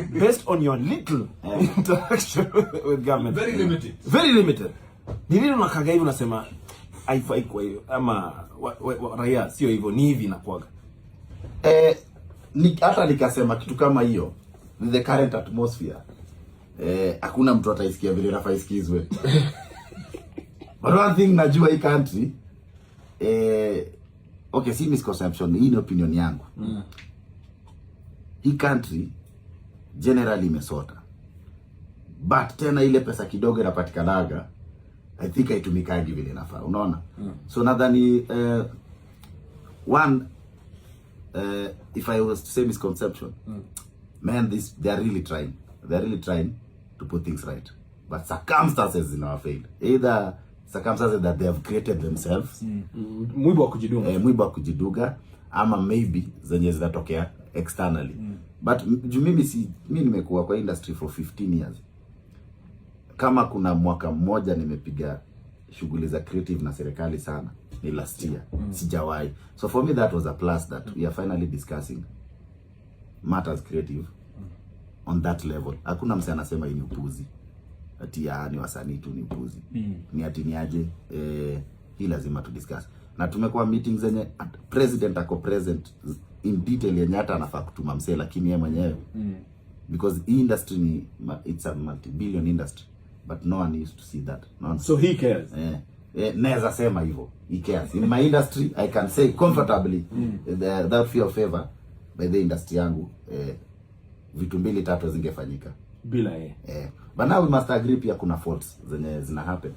based on your little interaction with government. Very limited. Very limited. Ni nini unakaga hivi unasema haifai kwa hiyo ama raia sio hivyo, ni hivi inakuaga? Hata nikasema kitu kama hiyo with the current atmosphere, hakuna mtu ataisikia vile Rafa isikizwe. But one thing najua hii country, okay, si misconception, hii ni opinion yangu. Hii country generally imesota, but tena ile pesa kidogo inapatikanaga I think haitumikaji vile inafaa, unaona? So nadhani one, if I was to say misconception, man, they are really trying to put things right, but circumstances in our failed, either circumstances that they have created themselves, mwiba wa kujiduga, ama maybe zenye zinatokea externally. But mimi nimekuwa kwa industry for 15 years. Kama kuna mwaka mmoja nimepiga shughuli za creative na serikali sana, ni last year. Sijawahi. So for me that was a plus, that we are finally discussing matters creative on that level. Hakuna mse anasema hii ni upuzi, ati ni wasanii tu ni upuzi. Ni ati ni aje, hii lazima tu discuss. Na tumekuwa meetings zenye president ako present in detail, yenye hata anafaa kutuma mse lakini yeye mwenyewe, because industry it's a multi-billion industry, but no one used to see that. No, so he cares. Naweza sema hivyo, he cares. In my industry I can say comfortably without fear of favor, by the industry yangu vitu mbili tatu zingefanyika bila but now we must agree pia kuna faults zenye zina happen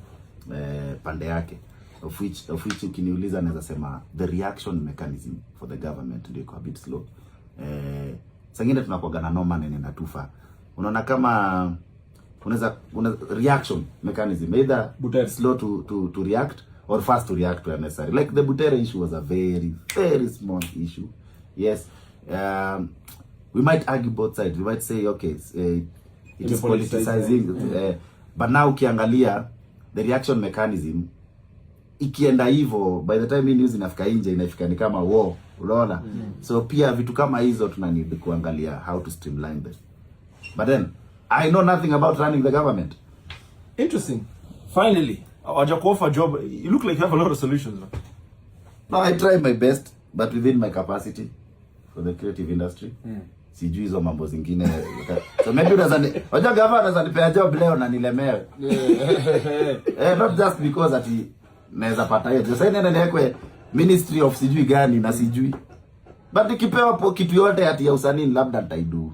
pande yake, of which ukiniuliza naweza sema the reaction mechanism for the government ndio a bit slow. Sangine tunakuwa na normal nene na tufa, unaona kama unaweza reaction mechanism either Butere. Slow to react or fast to react to unnecessary. Like the Butere issue was a very small issue. Yes, we might argue both sides. We might say okay, it is politicizing, but now ukiangalia the reaction mechanism ikienda hivyo, by the time news inafika nje inafika ni kama war, unaona? So pia vitu kama hizo tuna need kuangalia how to streamline them. But then I know nothing about running the government. Interesting. Finally, waja kuoffer job. You look like you have a lot of solutions. No, I try my best, but within my capacity for the creative industry. Sijui hizo mambo zingine. So maybe waja gava anaweza nipea job leo na nilemewe. Not just because ati naweza pata hiyo. Sasa nenda niwekwe ministry of sijui gani na sijui. But nikipewa kitu yote ati ya usanii labda nitaidu.